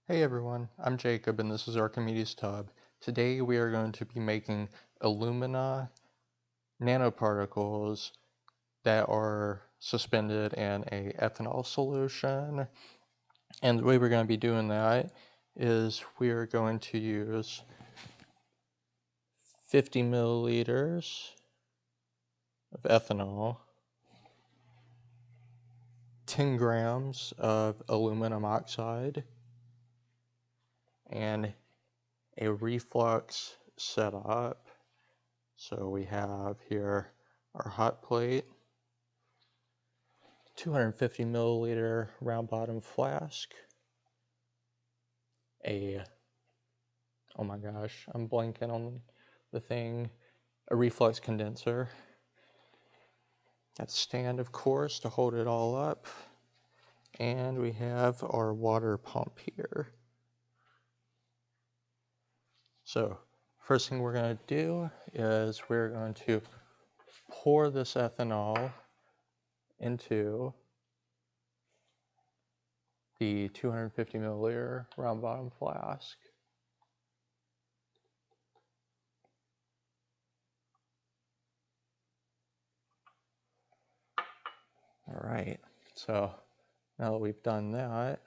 Hey everyone, I'm Jacob and this is Archimedes Tub. Today we are going to be making alumina nanoparticles that are suspended in a ethanol solution. And the way we're going to be doing that is we are going to use 50 milliliters of ethanol, 10 grams of aluminum oxide, and a reflux setup. So we have here our hot plate, 250 milliliter round bottom flask, oh my gosh, I'm blanking on the thing, a reflux condenser, that stand of course to hold it all up, and we have our water pump here. So first thing we're going to do is we're going to pour this ethanol into the 250 milliliter round bottom flask. All right, so now that we've done that,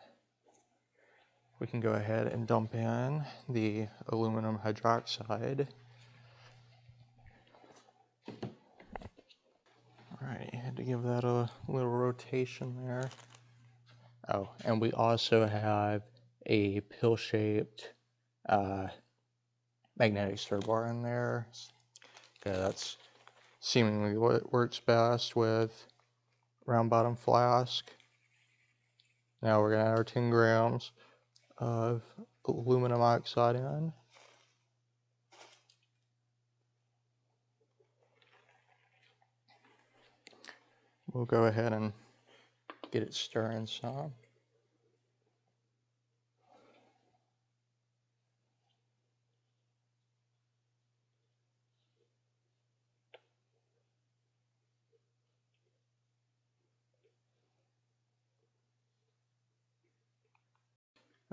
we can go ahead and dump in the aluminum hydroxide. All right, had to give that a little rotation there. Oh, and we also have a pill-shaped magnetic stir bar in there. Okay, that's seemingly what works best with round bottom flask. Now we're gonna add our 10 grams of aluminum oxide in. We'll go ahead and get it stirring some.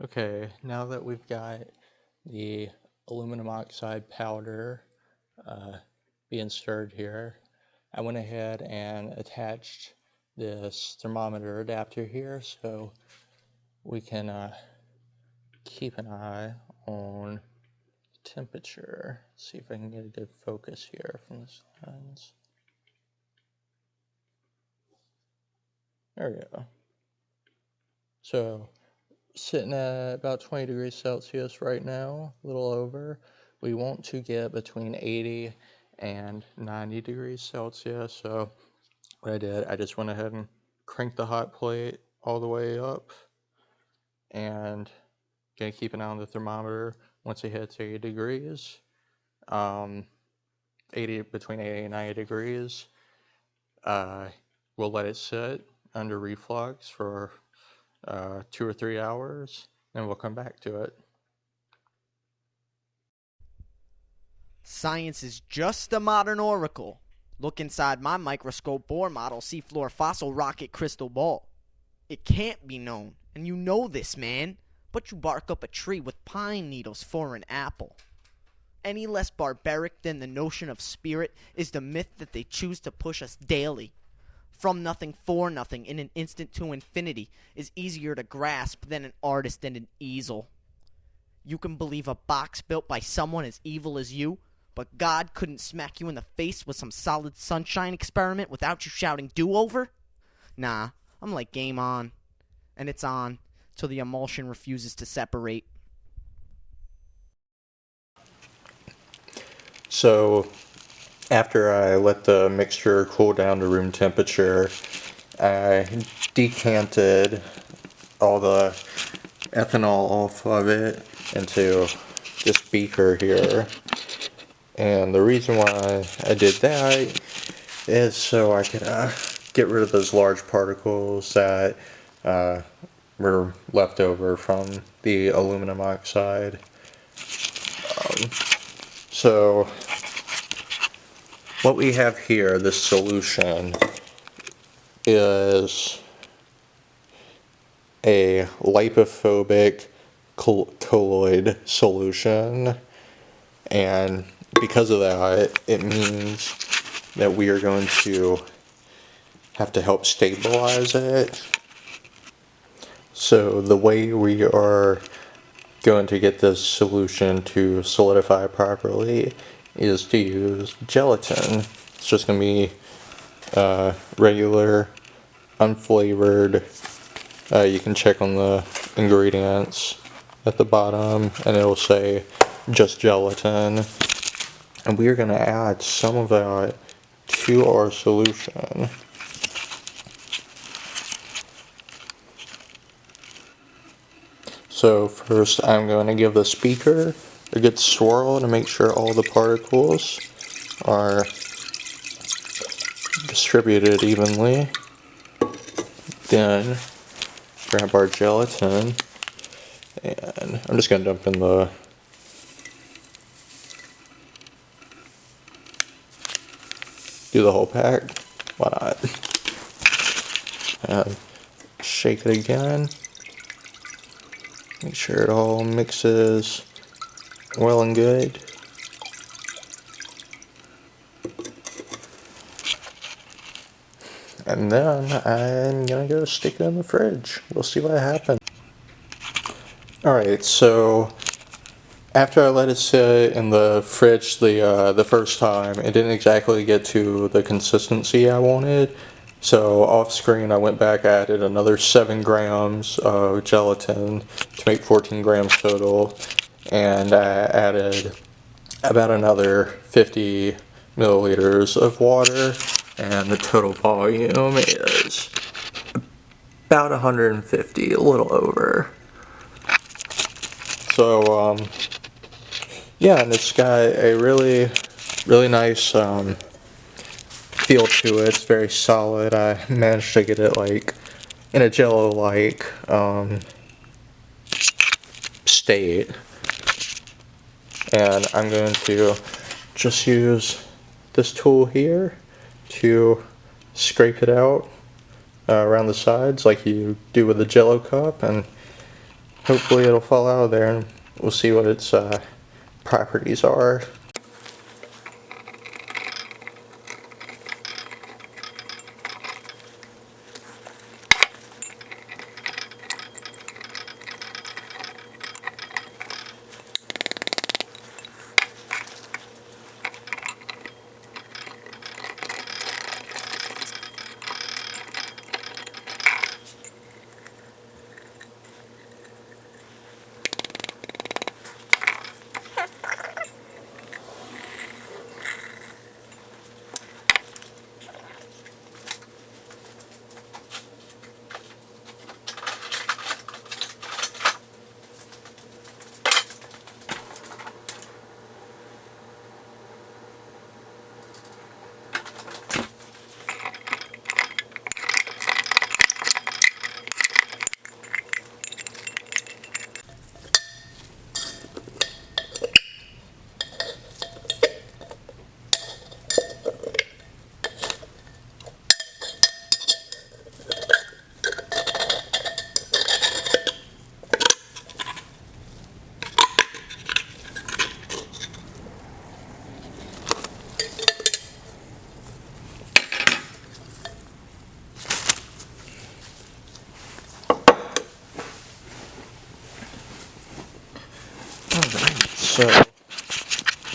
Okay, now that we've got the aluminum oxide powder being stirred here, I went ahead and attached this thermometer adapter here so we can keep an eye on temperature. See if I can get a good focus here from this lens. There we go. So sitting at about 20 degrees Celsius right now, a little over. We want to get between 80 and 90 degrees Celsius. So what I did, I just went ahead and cranked the hot plate all the way up, and gonna keep an eye on the thermometer once it hits 80 degrees. 80 between 80 and 90 degrees. We'll let it sit under reflux for 2 or 3 hours, and we'll come back to it. Science is just a modern oracle. Look inside my microscope Bohr model seafloor fossil rocket crystal ball. It can't be known, and you know this, man, but you bark up a tree with pine needles for an apple. Any less barbaric than the notion of spirit is the myth that they choose to push us daily. From nothing for nothing in an instant to infinity is easier to grasp than an artist and an easel. You can believe a box built by someone as evil as you, but God couldn't smack you in the face with some solid sunshine experiment without you shouting do-over? Nah, I'm like game on. And it's on till the emulsion refuses to separate. So after I let the mixture cool down to room temperature, I decanted all the ethanol off of it into this beaker here. And the reason why I did that is so I could get rid of those large particles that were left over from the aluminum oxide. So what we have here, this solution, is a lyophobic colloid solution, and because of that, it means that we are going to have to help stabilize it. So the way we are going to get this solution to solidify properly is to use gelatin. It's just going to be regular, unflavored. You can check on the ingredients at the bottom and it'll say just gelatin. And we are going to add some of that to our solution. So first I'm going to give the speaker a good swirl to make sure all the particles are distributed evenly. Then grab our gelatin and I'm just going to dump in do the whole pack. Why not? And shake it again. Make sure it all mixes well and good. And then I'm gonna go stick it in the fridge. We'll see what happens. Alright, so after I let it sit in the fridge the first time, it didn't exactly get to the consistency I wanted. So off screen I went back, added another 7 grams of gelatin to make 14 grams total, and I added about another 50 milliliters of water, and the total volume is about 150, a little over. So yeah, and it's got a really nice feel to it. It's very solid. I managed to get it like in a jello-like state, and I'm going to just use this tool here to scrape it out around the sides like you do with a jello cup, and hopefully it'll fall out of there and we'll see what its properties are. Alright, so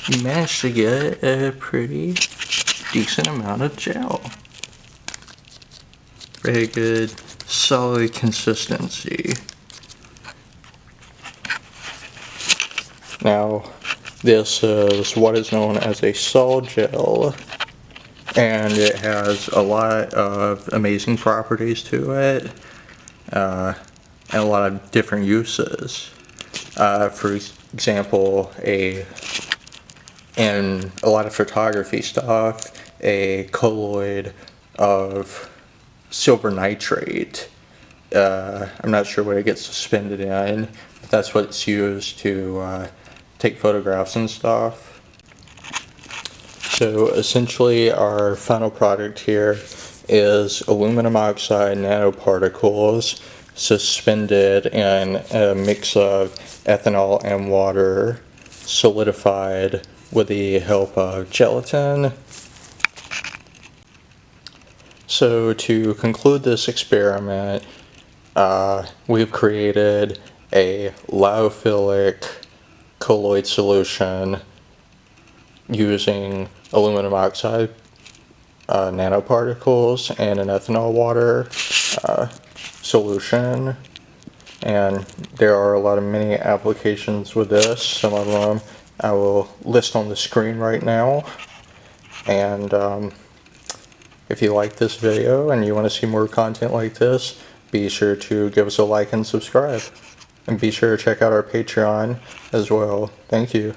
you managed to get a pretty decent amount of gel. Very good, solid consistency. Now, this is what is known as a sol gel, and it has a lot of amazing properties to it, and a lot of different uses. For example, in a lot of photography stuff, a colloid of silver nitrate. I'm not sure what it gets suspended in, but that's what it's used to take photographs and stuff. So essentially our final product here is aluminum oxide nanoparticles suspended in a mix of ethanol and water, solidified with the help of gelatin. So to conclude this experiment, we've created a lyophilic colloid solution using aluminum oxide nanoparticles and an ethanol water solution. And there are a lot of many applications with this. Some of them I will list on the screen right now. And if you like this video and you want to see more content like this, be sure to give us a like and subscribe. And be sure to check out our Patreon as well. Thank you.